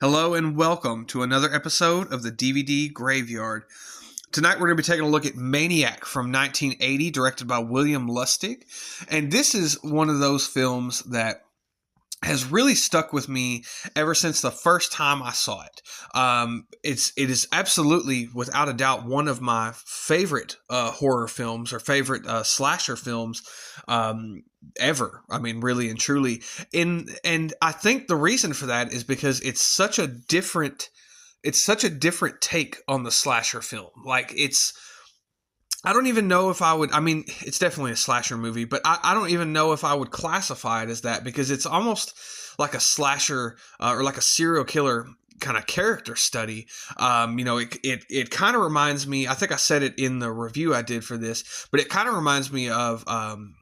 Hello and welcome to another episode of the DVD Graveyard. Tonight we're going to be taking a look at Maniac from 1980, directed by William Lustig. And this is one of those films that has really stuck with me ever since the first time I saw it. It is absolutely, without a doubt, one of my favorite horror films or favorite slasher films ever. I mean, really and truly. And I think the reason for that is because it's such a different take on the slasher film. I don't even know if I would, it's definitely a slasher movie, but I don't even know if I would classify it as that, because it's almost like a slasher or like a serial killer kind of character study. It kind of reminds me, I think I said it in the review I did for this, but it kind of reminds me of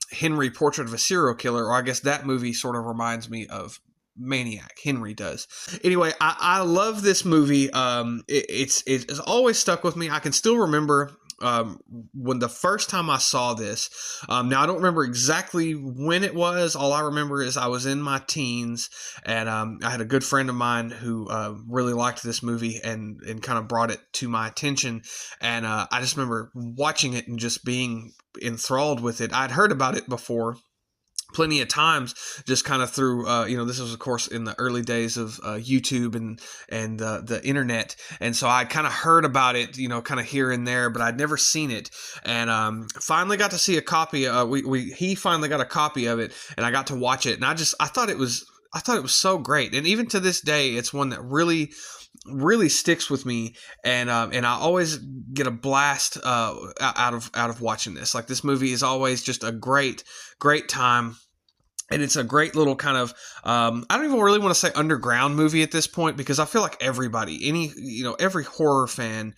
Henry, Portrait of a Serial Killer, or I guess that movie sort of reminds me of Maniac. Henry does. Anyway, I love this movie. It's always stuck with me. I can still remember when the first time I saw this. Now I don't remember exactly when it was. All I remember is I was in my teens, and I had a good friend of mine who really liked this movie and kind of brought it to my attention. And I just remember watching it and just being enthralled with it. I'd heard about it before plenty of times, just kind of through, this was of course in the early days of YouTube and the internet. And so I kind of heard about it, kind of here and there, but I'd never seen it. And finally got to see a copy. He finally got a copy of it, and I got to watch it. And I thought it was so great. And even to this day, it's one that really sticks with me, and I always get a blast out of watching this. Like, this movie is always just a great time. And it's a great little kind of, I don't even really want to say underground movie at this point, because I feel like everybody, every horror fan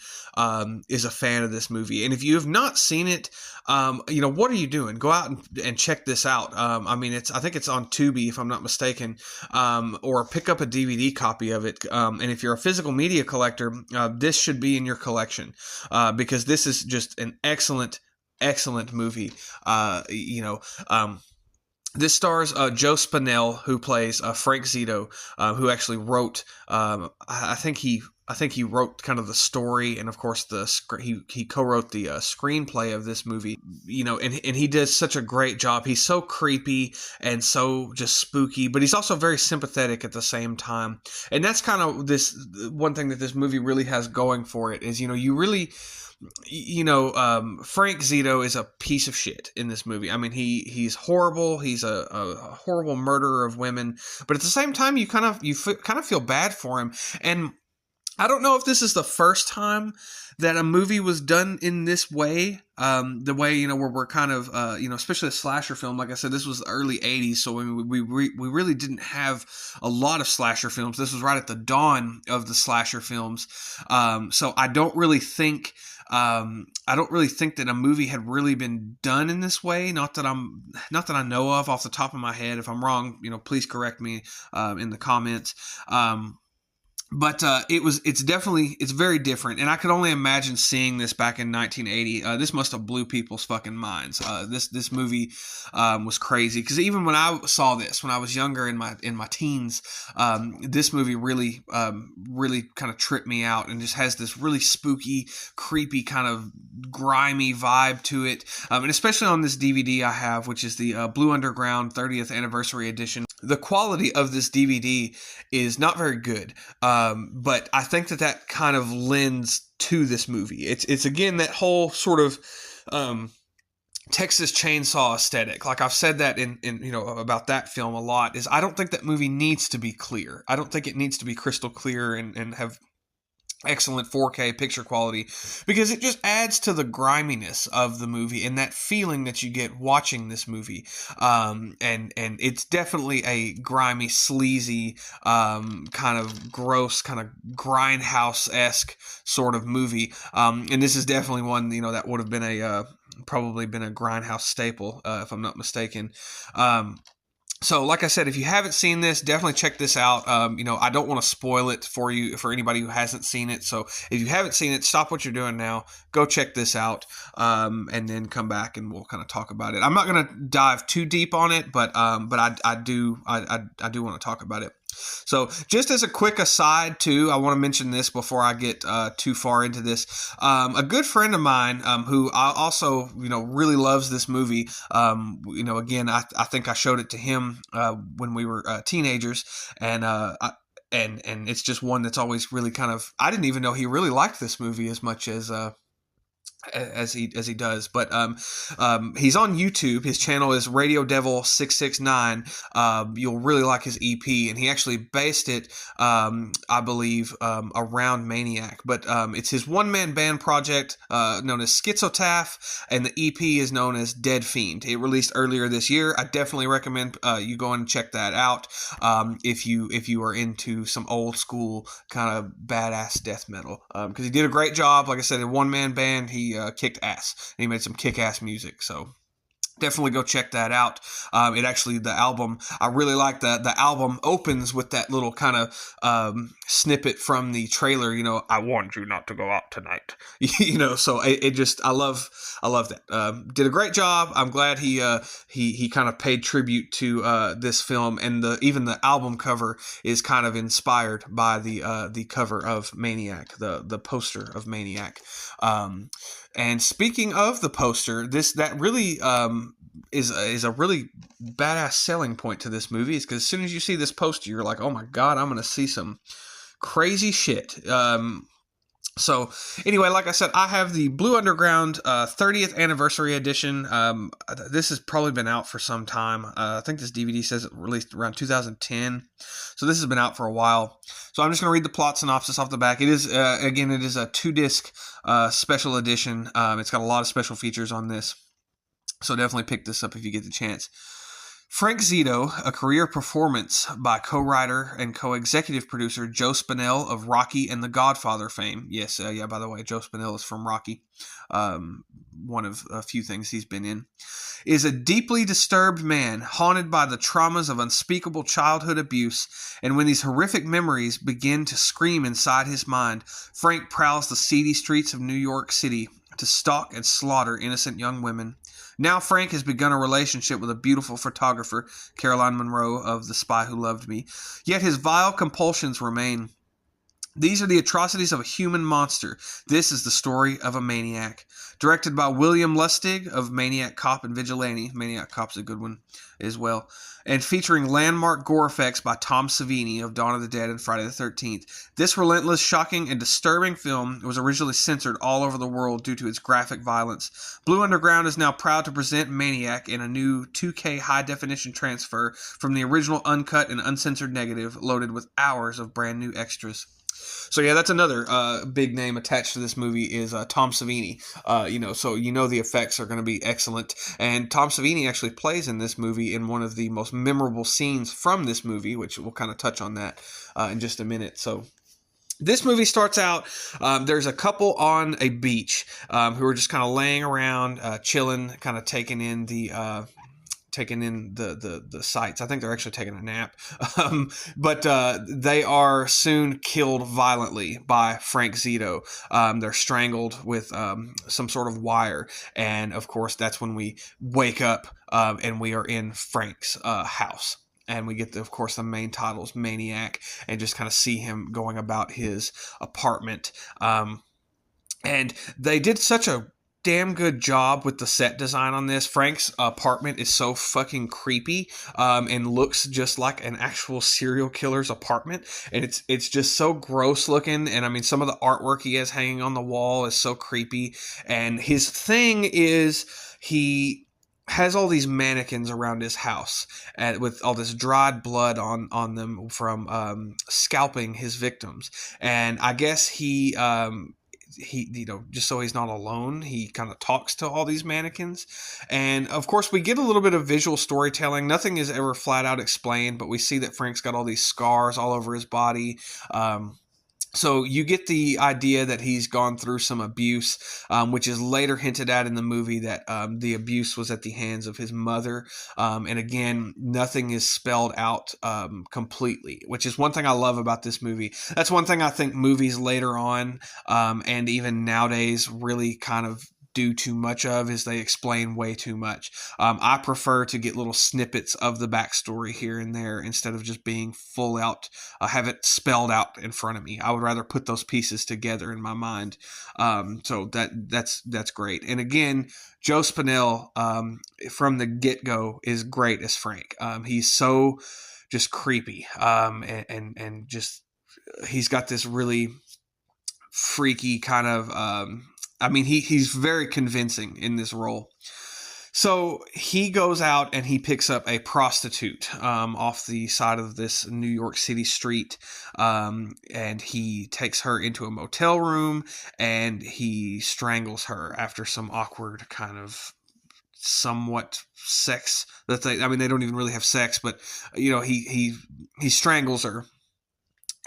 is a fan of this movie. And if you have not seen it, what are you doing? Go out and check this out. I think it's on Tubi, if I'm not mistaken, or pick up a DVD copy of it. And if you're a physical media collector, this should be in your collection, because this is just an excellent movie. This stars Joe Spinell, who plays Frank Zito, who actually wrote. I think he wrote kind of the story, and of course he co-wrote the screenplay of this movie. And he does such a great job. He's so creepy and so just spooky, but he's also very sympathetic at the same time. And that's kind of this one thing that this movie really has going for it is, Frank Zito is a piece of shit in this movie. I mean, he's horrible. He's a horrible murderer of women, but at the same time, you kind of feel bad for him. And I don't know if this is the first time that a movie was done in this way. The way, where we're kind of, especially a slasher film. Like I said, this was the early 80s. So we really didn't have a lot of slasher films. This was right at the dawn of the slasher films. So I don't really think that a movie had really been done in this way. Not that I know of off the top of my head. If I'm wrong, please correct me in the comments. But it's very different, and I could only imagine seeing this back in 1980. This must have blew people's fucking minds. This movie was crazy, because even when I saw this when I was younger in my teens, this movie really kind of tripped me out, and just has this really spooky, creepy, kind of grimy vibe to it. And especially on this DVD I have, which is the Blue Underground 30th Anniversary Edition. The quality of this DVD is not very good, but I think that kind of lends to this movie. It's again that whole sort of Texas Chainsaw aesthetic. Like I've said that in about that film a lot. Is I don't think that movie needs to be clear. I don't think it needs to be crystal clear and have excellent 4K picture quality, because it just adds to the griminess of the movie and that feeling that you get watching this movie. And it's definitely a grimy, sleazy, kind of gross, kind of grindhouse-esque sort of movie. And this is definitely one, that would have been probably been a grindhouse staple, if I'm not mistaken. So, like I said, if you haven't seen this, definitely check this out. I don't want to spoil it for you, for anybody who hasn't seen it. So, if you haven't seen it, stop what you're doing now. Go check this out, and then come back and we'll kind of talk about it. I'm not going to dive too deep on it, but I do want to talk about it. So, just as a quick aside, too, I want to mention this before I get too far into this. A good friend of mine, who I also, really loves this movie. Again, I think I showed it to him when we were teenagers, and and it's just one that's always really kind of. I didn't even know he really liked this movie as much as he does, but he's on YouTube. His channel is Radio Devil 669. You'll really like his EP, and he actually based it, I believe, around Maniac. But it's his one-man band project known as Schizotaph, and the EP is known as Dead Fiend. It released earlier this year. I definitely recommend you go and check that out if you are into some old school kind of badass death metal, because he did a great job. Like I said, a one-man band. He kicked ass, and he made some kick-ass music, so definitely go check that out. The album, I really like the album opens with that little kind of snippet from the trailer, I warned you not to go out tonight. So I love that. Did a great job. I'm glad he kind of paid tribute to this film, and even the album cover is kind of inspired by the cover of Maniac, the poster of Maniac. And speaking of the poster, that really is a really badass selling point to this movie, is because as soon as you see this poster, you're like, oh my god, I'm going to see some crazy shit. So anyway, like I said, I have the Blue Underground 30th anniversary edition. This has probably been out for some time. I think this DVD says it released around 2010. So this has been out for a while. So I'm just going to read the plot synopsis off the back. It is, again, it is a 2-disc special edition. It's got a lot of special features on this. So definitely pick this up if you get the chance. Frank Zito, a career performance by co-writer and co-executive producer Joe Spinell of Rocky and The Godfather fame. Yes, by the way, Joe Spinell is from Rocky. One of a few things he's been in. Is a deeply disturbed man haunted by the traumas of unspeakable childhood abuse, and when these horrific memories begin to scream inside his mind, Frank prowls the seedy streets of New York City to stalk and slaughter innocent young women. Now Frank has begun a relationship with a beautiful photographer, Caroline Monroe of The Spy Who Loved Me, yet his vile compulsions remain. These are the atrocities of a human monster. This is the story of a maniac. Directed by William Lustig of Maniac Cop and Vigilante. Maniac Cop's a good one as well. And featuring landmark gore effects by Tom Savini of Dawn of the Dead and Friday the 13th. This relentless, shocking, and disturbing film was originally censored all over the world due to its graphic violence. Blue Underground is now proud to present Maniac in a new 2K high-definition transfer from the original uncut and uncensored negative, loaded with hours of brand new extras. So yeah, that's another big name attached to this movie is Tom Savini. So the effects are going to be excellent. And Tom Savini actually plays in this movie in one of the most memorable scenes from this movie, which we'll kind of touch on that in just a minute. So this movie starts out, there's a couple on a beach who are just kind of laying around, chilling, kind of taking in the sights. I think they're actually taking a nap. But they are soon killed violently by Frank Zito. They're strangled with some sort of wire. And, of course, that's when we wake up and we are in Frank's house. And we get, of course, the main titles, Maniac, and just kind of see him going about his apartment. And they did such a damn good job with the set design on this. Frank's apartment is so fucking creepy and looks just like an actual serial killer's apartment, and it's just so gross looking. And I mean, some of the artwork he has hanging on the wall is so creepy. And his thing is he has all these mannequins around his house with all this dried blood on them from scalping his victims. And I guess he just so he's not alone, he kind of talks to all these mannequins. And of course we get a little bit of visual storytelling. Nothing is ever flat out explained, but we see that Frank's got all these scars all over his body. So you get the idea that he's gone through some abuse, which is later hinted at in the movie that the abuse was at the hands of his mother. And again, nothing is spelled out completely, which is one thing I love about this movie. That's one thing I think movies later on and even nowadays really kind of do too much of is they explain way too much. I prefer to get little snippets of the backstory here and there instead of just being full out, have it spelled out in front of me. I would rather put those pieces together in my mind. So that's great. And again, Joe Spinell, from the get-go is great as Frank. He's so just creepy, and just he's got this really freaky kind of. I mean, he's very convincing in this role. So he goes out and he picks up a prostitute off the side of this New York City street, and he takes her into a motel room and he strangles her after some awkward kind of somewhat sex that I mean, they don't even really have sex, but he strangles her.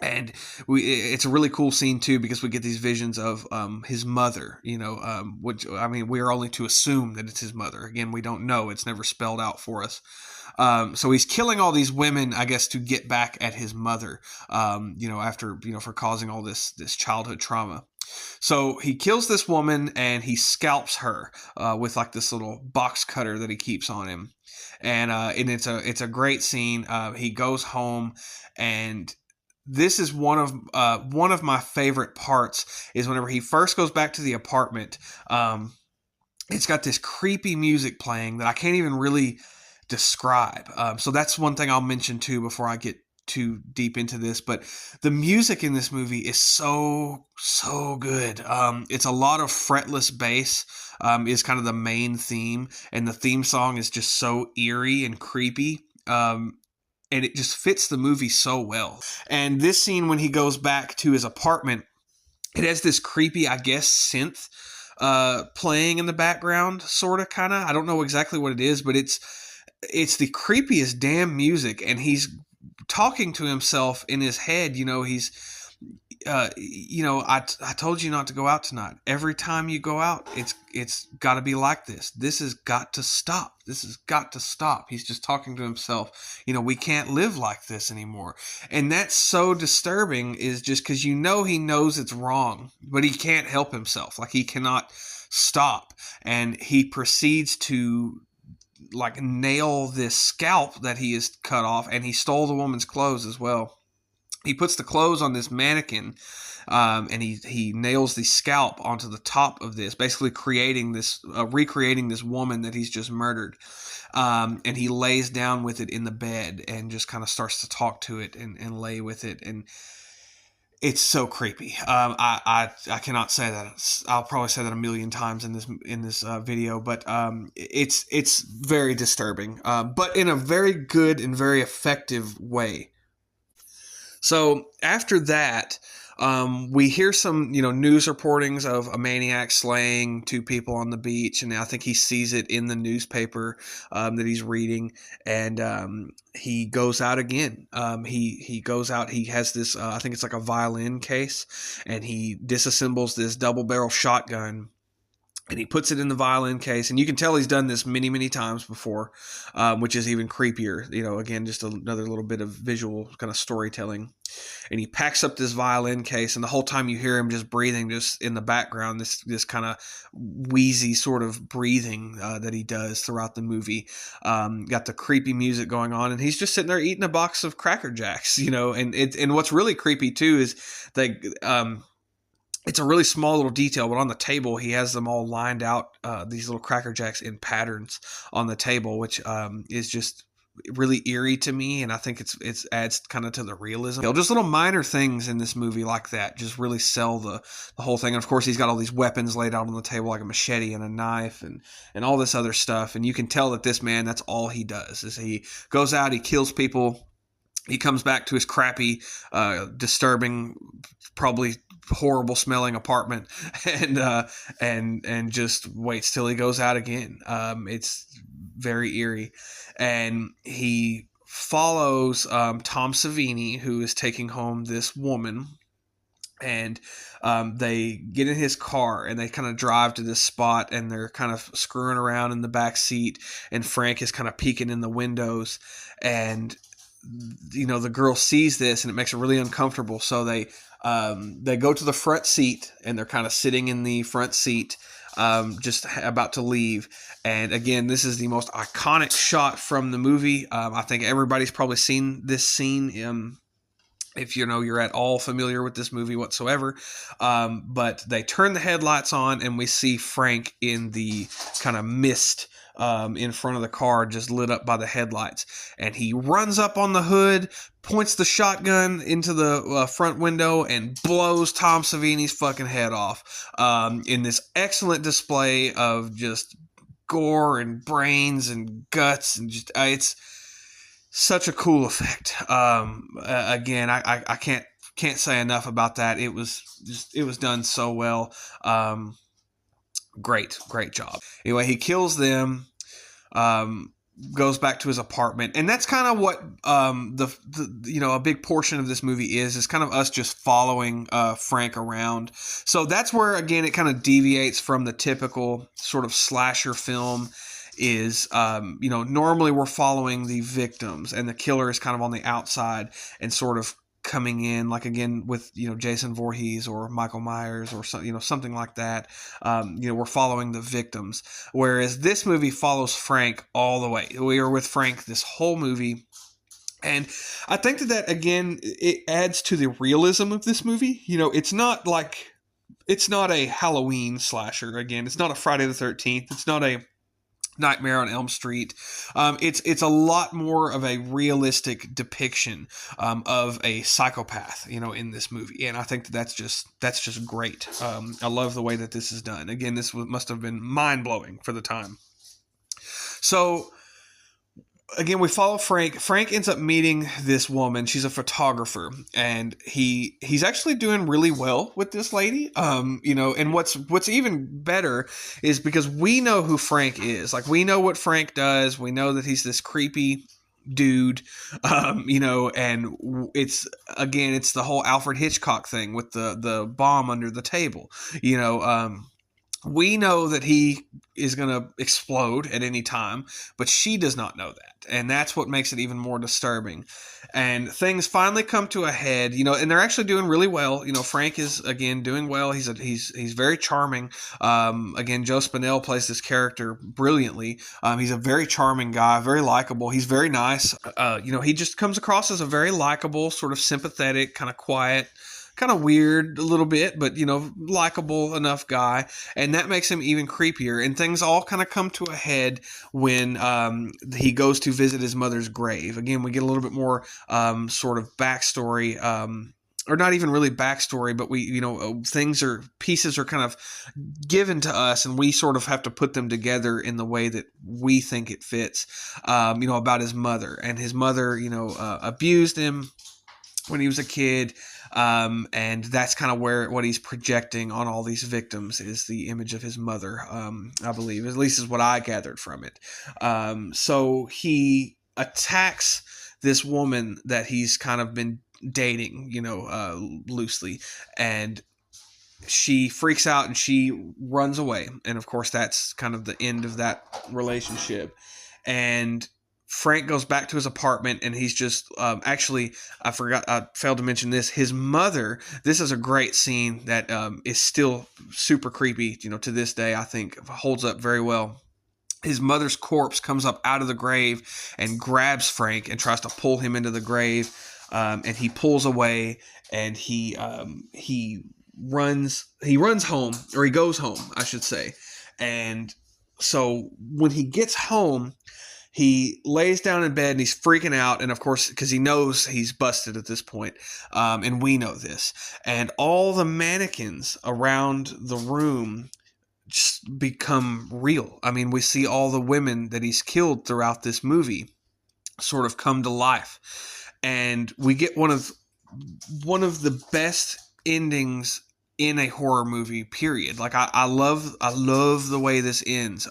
And it's a really cool scene too, because we get these visions of his mother, which, I mean, we are only to assume that it's his mother. Again, we don't know; it's never spelled out for us. So he's killing all these women, I guess, to get back at his mother. After for causing all this childhood trauma. So he kills this woman and he scalps her with like this little box cutter that he keeps on him, and it's a great scene. He goes home, and this is one of my favorite parts is whenever he first goes back to the apartment. It's got this creepy music playing that I can't even really describe. So that's one thing I'll mention too before I get too deep into this. But the music in this movie is so good. It's a lot of fretless bass. Is kind of the main theme, and the theme song is just so eerie and creepy. And it just fits the movie so well. And this scene, when he goes back to his apartment, it has this creepy, I guess, synth playing in the background, sort of, kind of. I don't know exactly what it is, but it's the creepiest damn music. And he's talking to himself in his head. I told you not to go out tonight. Every time you go out, it's got to be like this. This has got to stop. This has got to stop. He's just talking to himself. We can't live like this anymore. And that's so disturbing, is just because he knows it's wrong, but he can't help himself. Like, he cannot stop. And he proceeds to like nail this scalp that he has cut off, and he stole the woman's clothes as well. He puts the clothes on this mannequin, and he nails the scalp onto the top of this, basically recreating this woman that he's just murdered. And he lays down with it in the bed and just kind of starts to talk to it and lay with it. And it's so creepy. I cannot say that. I'll probably say that a million times in this video, but it's very disturbing, but in a very good and very effective way. So after that, we hear some, news reportings of a maniac slaying 2 people on the beach, and I think he sees it in the newspaper that he's reading, and he goes out again. He goes out. He has this, I think it's like a violin case, and he disassembles this double-barrel shotgun. And he puts it in the violin case, and you can tell he's done this many, many times before, which is even creepier. Again, just another little bit of visual kind of storytelling. And he packs up this violin case, and the whole time you hear him just breathing, just in the background, this kind of wheezy sort of breathing that he does throughout the movie. Got the creepy music going on, and he's just sitting there eating a box of Cracker Jacks, And what's really creepy too is they. It's a really small little detail, but on the table, he has them all lined out, these little Cracker Jacks in patterns on the table, which is just really eerie to me, and I think it adds kind of to the realism. Just little minor things in this movie like that just really sell the whole thing. And of course, he's got all these weapons laid out on the table, like a machete and a knife and all this other stuff. And you can tell that this man, that's all he does, is he goes out, he kills people, he comes back to his crappy, disturbing, probably horrible smelling apartment, and just waits till he goes out again. It's very eerie, and he follows Tom Savini, who is taking home this woman, and they get in his car and they kind of drive to this spot, and they're kind of screwing around in the back seat, and Frank is kind of peeking in the windows, and the girl sees this and it makes her really uncomfortable. So they go to the front seat, and they're kind of sitting in the front seat just about to leave. And again, this is the most iconic shot from the movie. I think everybody's probably seen this scene. If you're at all familiar with this movie whatsoever. But they turn the headlights on and we see Frank in the kind of mist in front of the car, just lit up by the headlights. And he runs up on the hood, points the shotgun into the front window, and blows Tom Savini's fucking head off in this excellent display of just gore and brains and guts. And just it's such a cool effect. Again, I can't say enough about that. It was done so well. Great job. Anyway, he kills them. Goes back to his apartment, and that's kind of what a big portion of this movie is kind of us just following Frank around. So that's where again it kind of deviates from the typical sort of slasher film. Is normally we're following the victims and the killer is kind of on the outside and sort of coming in, like again with Jason Voorhees or Michael Myers or something like that. We're following the victims, whereas this movie follows Frank all the way. We are with Frank this whole movie. And I think that again, it adds to the realism of this movie. It's not a Halloween slasher. Again, it's not a Friday the 13th. It's not a Nightmare on Elm Street. It's a lot more of a realistic depiction of a psychopath, in this movie, and I think that's just great. I love the way that this is done. Again, this must have been mind blowing for the time. So. Again, we follow Frank. Frank ends up meeting this woman. She's a photographer, and he's actually doing really well with this lady. And what's even better is because we know who Frank is. Like, we know what Frank does. We know that he's this creepy dude, and it's the whole Alfred Hitchcock thing with the bomb under the table. We know that he is going to explode at any time, but she does not know that. And that's what makes it even more disturbing. And things finally come to a head, and they're actually doing really well. Frank is, again, doing well. He's very charming. Again, Joe Spinell plays this character brilliantly. He's a very charming guy, very likable. He's very nice. He just comes across as a very likable, sort of sympathetic, kind of quiet, kind of weird a little bit, but likable enough guy, and that makes him even creepier. And things all kind of come to a head when he goes to visit his mother's grave. Again, we get a little bit more sort of backstory, or not even really backstory, but pieces are kind of given to us, and we sort of have to put them together in the way that we think it fits. About his mother, and his mother, abused him when he was a kid. And that's kind of what he's projecting on all these victims is the image of his mother, I believe, at least is what I gathered from it. So he attacks this woman that he's kind of been dating, loosely, and she freaks out and she runs away. And of course, that's kind of the end of that relationship. And Frank goes back to his apartment, and he's just actually, I failed to mention this. His mother, this is a great scene that is still super creepy, to this day. I think holds up very well. His mother's corpse comes up out of the grave and grabs Frank and tries to pull him into the grave, and he pulls away, and he runs home, or he goes home, I should say. And so when he gets home, he lays down in bed and he's freaking out. And of course, because he knows he's busted at this point, and we know this. And all the mannequins around the room just become real. I mean, we see all the women that he's killed throughout this movie sort of come to life. And we get one of the best endings in a horror movie, period. Like, I love the way this ends.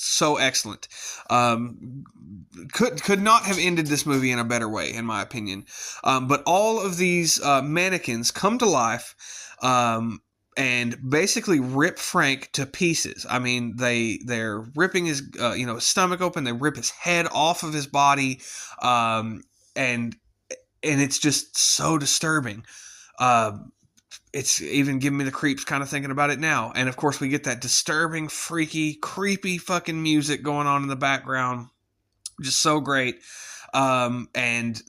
So excellent. Could not have ended this movie in a better way, in my opinion. But all of these mannequins come to life and basically rip Frank to pieces. I mean, they're ripping his his stomach open. They rip his head off of his body, and it's just so disturbing. it's even giving me the creeps kind of thinking about it now. And of course, we get that disturbing, freaky, creepy fucking music going on in the background. Just so great. And,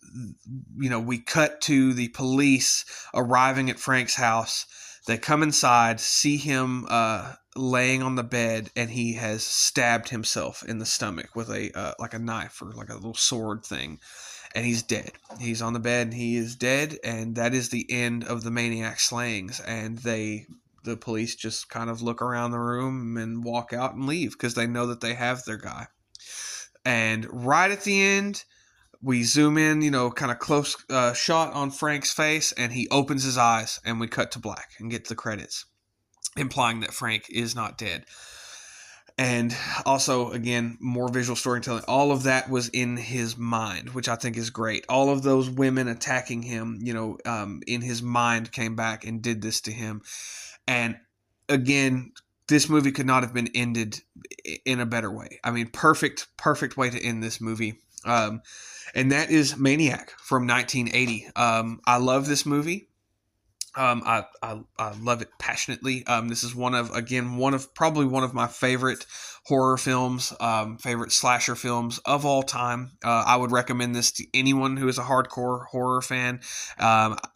we cut to the police arriving at Frank's house. They come inside, see him laying on the bed, and he has stabbed himself in the stomach with like a knife or like a little sword thing. And he's dead. He's on the bed and he is dead. And that is the end of the Maniac slayings. And the police just kind of look around the room and walk out and leave because they know that they have their guy. And right at the end, we zoom in, kind of close shot on Frank's face, and he opens his eyes, and we cut to black and get to the credits, implying that Frank is not dead. And also, again, more visual storytelling. All of that was in his mind, which I think is great. All of those women attacking him, in his mind came back and did this to him. And again, this movie could not have been ended in a better way. I mean, perfect way to end this movie. And that is Maniac from 1980. I love this movie. I love it passionately. This is one of probably one of my favorite horror films, favorite slasher films of all time. I would recommend this to anyone who is a hardcore horror fan.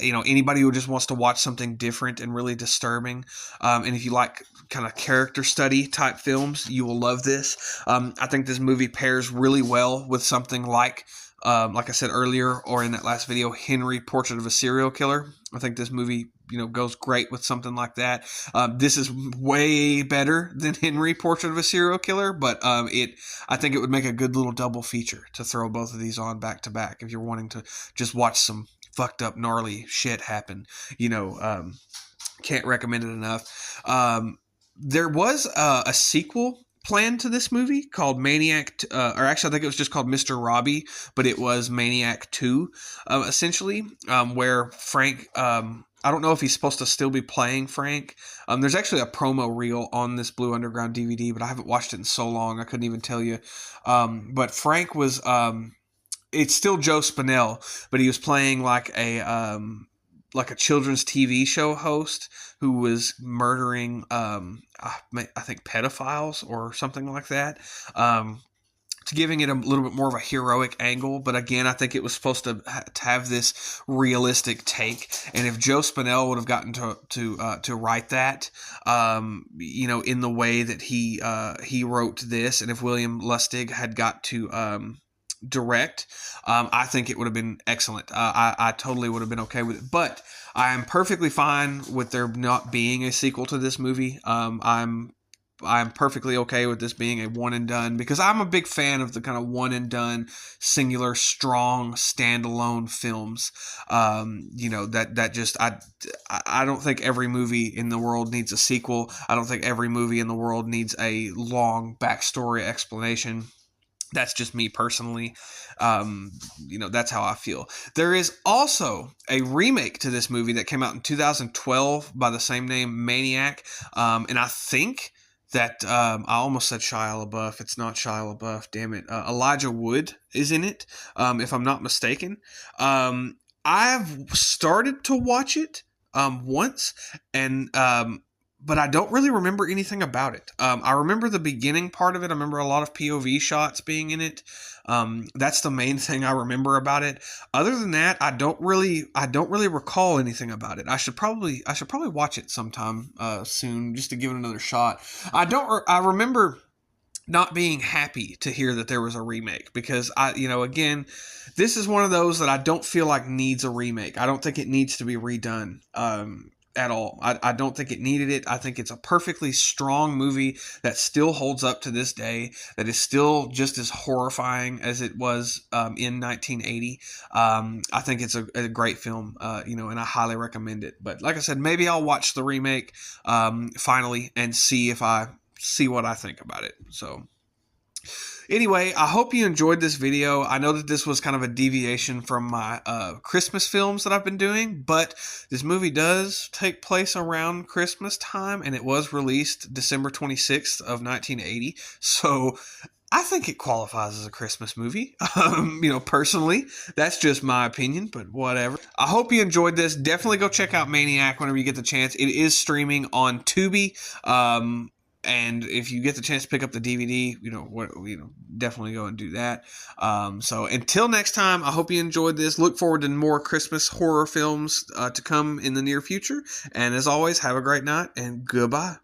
Anybody who just wants to watch something different and really disturbing. And if you like kind of character study type films, you will love this. I think this movie pairs really well with something like I said earlier, or in that last video, Henry, Portrait of a Serial Killer. I think this movie, goes great with something like that. This is way better than Henry, Portrait of a Serial Killer, but I think it would make a good little double feature to throw both of these on back to back if you're wanting to just watch some fucked up, gnarly shit happen. Can't recommend it enough. There was a sequel planned to this movie called Maniac, or actually I think it was just called Mr. Robbie, but it was Maniac 2, essentially, where Frank, I don't know if he's supposed to still be playing Frank. There's actually a promo reel on this Blue Underground DVD, but I haven't watched it in so long, I couldn't even tell you. But Frank was, it's still Joe Spinell, but he was playing like a children's TV show host who was murdering, I think pedophiles or something like that, to giving it a little bit more of a heroic angle. But again, I think it was supposed to have this realistic take. And if Joe Spinell would have gotten to write that, in the way that he wrote this, and if William Lustig had got to direct, I think it would have been excellent. I totally would have been okay with it, but I am perfectly fine with there not being a sequel to this movie. I'm perfectly okay with this being a one and done, because I'm a big fan of the kind of one and done, singular, strong, standalone films. That just, I don't think every movie in the world needs a sequel. I don't think every movie in the world needs a long backstory explanation. That's just me personally. That's how I feel. There is also a remake to this movie that came out in 2012 by the same name, Maniac. And I think that, I almost said Shia LaBeouf. It's not Shia LaBeouf, damn it. Elijah Wood is in it, if I'm not mistaken. I've started to watch it once, and but I don't really remember anything about it. I remember the beginning part of it. I remember a lot of POV shots being in it. That's the main thing I remember about it. Other than that, I don't really recall anything about it. I should probably watch it sometime soon, just to give it another shot. I remember not being happy to hear that there was a remake, because again, this is one of those that I don't feel like needs a remake. I don't think it needs to be redone. At all. I don't think it needed it. I think it's a perfectly strong movie that still holds up to this day, that is still just as horrifying as it was in 1980. I think it's a great film, and I highly recommend it. But like I said, maybe I'll watch the remake finally and see what I think about it. So anyway, I hope you enjoyed this video. I know that this was kind of a deviation from my Christmas films that I've been doing, but this movie does take place around Christmas time, and it was released December 26th of 1980. So I think it qualifies as a Christmas movie. Personally, that's just my opinion, but whatever. I hope you enjoyed this. Definitely go check out Maniac whenever you get the chance. It is streaming on Tubi. And if you get the chance to pick up the DVD, definitely go and do that. So until next time, I hope you enjoyed this. Look forward to more Christmas horror films to come in the near future. And as always, have a great night and goodbye.